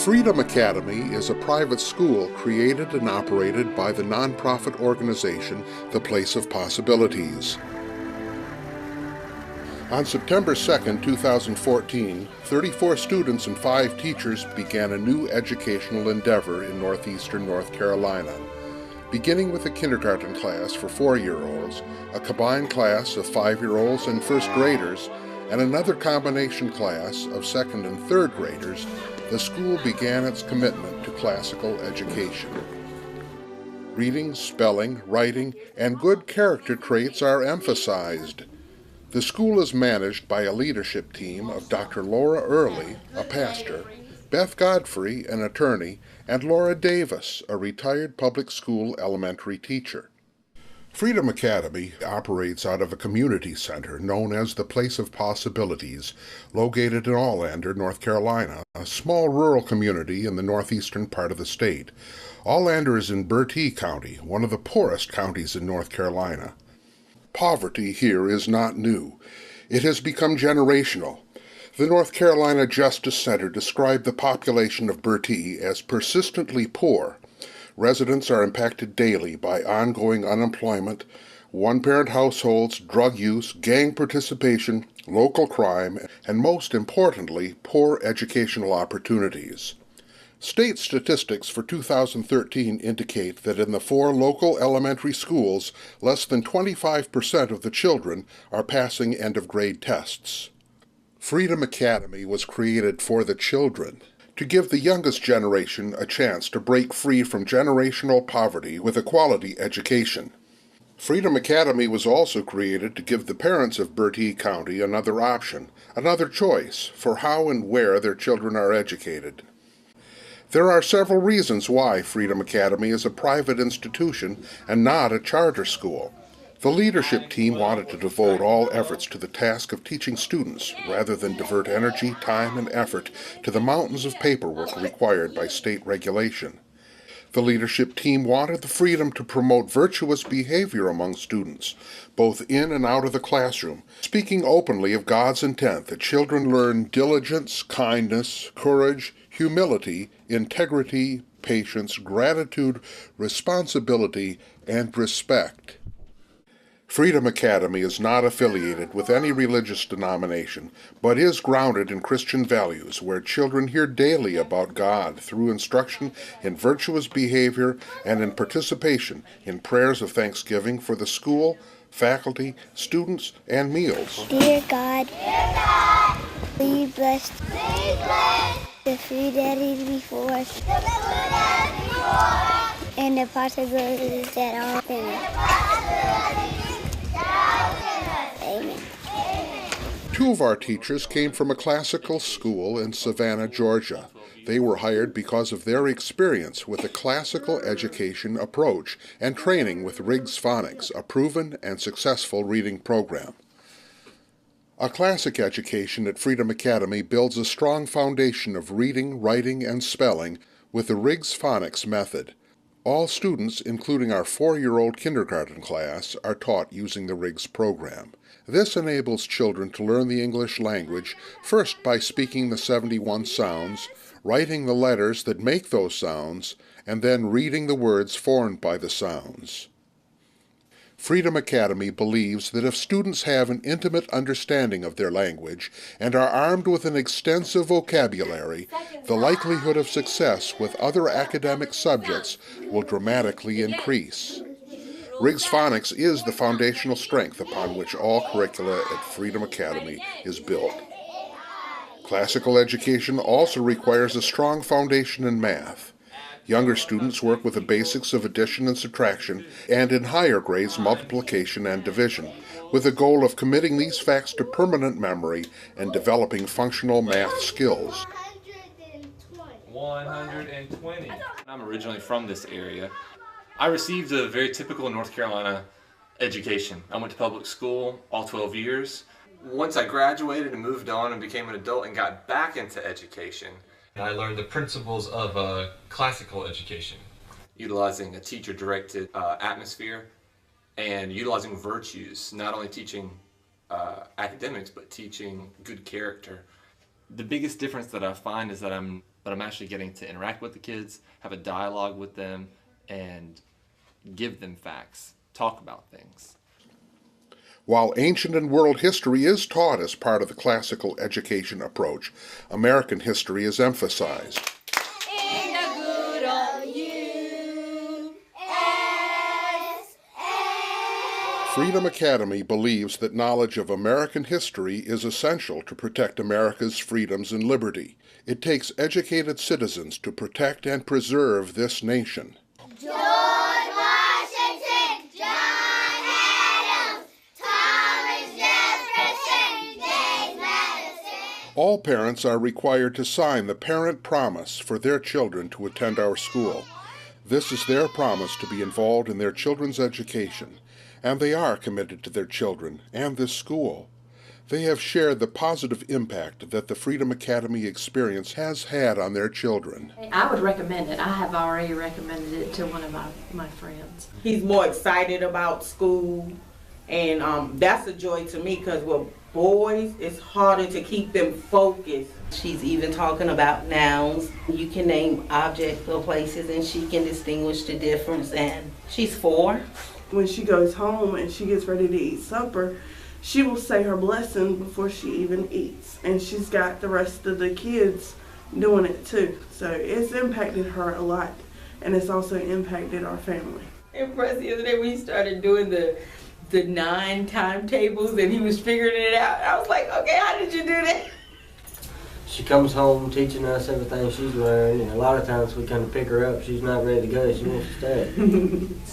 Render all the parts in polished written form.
Freedom Academy is a private school created and operated by the nonprofit organization The Place of Possibilities. On September 2, 2014, 34 students and 5 teachers began a new educational endeavor in northeastern North Carolina. Beginning with a kindergarten class for 4-year-olds, a combined class of 5-year-olds and first graders, and another combination class of 2nd and 3rd graders, the school began its commitment to classical education. Reading, spelling, writing, and good character traits are emphasized. The school is managed by a leadership team of Dr. Laura Early, a pastor, Beth Godfrey, an attorney, and Laura Davis, a retired public school elementary teacher. Freedom Academy operates out of a community center known as the Place of Possibilities, located in Aulander, North Carolina, a small rural community in the northeastern part of the state. Aulander is in Bertie County, one of the poorest counties in North Carolina. Poverty here is not new. It has become generational. The North Carolina Justice Center described the population of Bertie as persistently poor. Residents are impacted daily by ongoing unemployment, one-parent households, drug use, gang participation, local crime, and most importantly, poor educational opportunities. State statistics for 2013 indicate that in the 4 local elementary schools, less than 25% of the children are passing end-of-grade tests. Freedom Academy was created for the children, to give the youngest generation a chance to break free from generational poverty with a quality education. Freedom Academy was also created to give the parents of Bertie County another option, another choice for how and where their children are educated. There are several reasons why Freedom Academy is a private institution and not a charter school. The leadership team wanted to devote all efforts to the task of teaching students rather than divert energy, time, and effort to the mountains of paperwork required by state regulation. The leadership team wanted the freedom to promote virtuous behavior among students, both in and out of the classroom, speaking openly of God's intent that children learn diligence, kindness, courage, humility, integrity, patience, gratitude, responsibility, and respect. Freedom Academy is not affiliated with any religious denomination, but is grounded in Christian values where children hear daily about God through instruction in virtuous behavior and in participation in prayers of thanksgiving for the school, faculty, students, and meals. Dear God, please bless the food that is before us and the possibilities that are within us. Amen. 2 of our teachers came from a classical school in Savannah, Georgia. They were hired because of their experience with the classical education approach and training with Riggs Phonics, a proven and successful reading program. A classic education at Freedom Academy builds a strong foundation of reading, writing, and spelling with the Riggs Phonics method. All students, including our 4-year-old kindergarten class, are taught using the Riggs program. This enables children to learn the English language first by speaking the 71 sounds, writing the letters that make those sounds, and then reading the words formed by the sounds. Freedom Academy believes that if students have an intimate understanding of their language and are armed with an extensive vocabulary, the likelihood of success with other academic subjects will dramatically increase. Riggs Phonics is the foundational strength upon which all curricula at Freedom Academy is built. Classical education also requires a strong foundation in math. Younger students work with the basics of addition and subtraction, and in higher grades multiplication and division, with the goal of committing these facts to permanent memory and developing functional math skills. 120. I'm originally from this area. I received a very typical North Carolina education. I went to public school all 12 years. Once I graduated and moved on and became an adult and got back into education, I learned the principles of classical education. Utilizing a teacher-directed atmosphere and utilizing virtues, not only teaching academics, but teaching good character. The biggest difference that I find is that I'm but I'm actually getting to interact with the kids, have a dialogue with them, and give them facts, talk about things. While ancient and world history is taught as part of the classical education approach, American history is emphasized. In the good old U.S.A. Freedom Academy believes that knowledge of American history is essential to protect America's freedoms and liberty. It takes educated citizens to protect and preserve this nation. George Washington, John Adams, Thomas Jefferson, James Madison. All parents are required to sign the parent promise for their children to attend our school. This is their promise to be involved in their children's education, and they are committed to their children and this school. They have shared the positive impact that the Freedom Academy experience has had on their children. I would recommend it. I have already recommended it to one of my friends. He's more excited about school, and that's a joy to me because with boys, it's harder to keep them focused. She's even talking about nouns. You can name objects or places and she can distinguish the difference, and she's 4. When she goes home and she gets ready to eat supper, she will say her blessing before she even eats. And she's got the rest of the kids doing it too. So it's impacted her a lot, and it's also impacted our family. Impressed the other day we started doing the 9 timetables and he was figuring it out. I was like, okay, how did you do that? She comes home teaching us everything she's learned, and a lot of times we kind of pick her up. She's not ready to go. She wants to stay.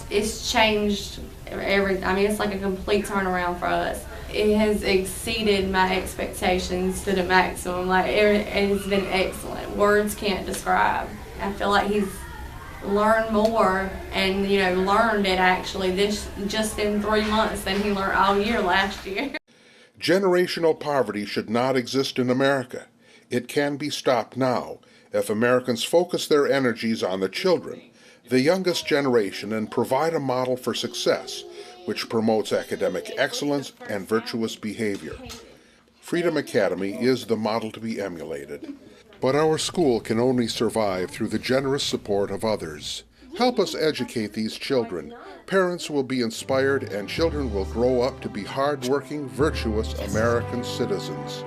It's changed it's like a complete turnaround for us. It has exceeded my expectations to the maximum. Like, it has been excellent. Words can't describe. I feel like he's learned more and, learned it actually just in 3 months than he learned all year last year. Generational poverty should not exist in America. It can be stopped now if Americans focus their energies on the children, the youngest generation, and provide a model for success which promotes academic excellence and virtuous behavior. Freedom Academy is the model to be emulated. But our school can only survive through the generous support of others. Help us educate these children. Parents will be inspired and children will grow up to be hard-working, virtuous American citizens.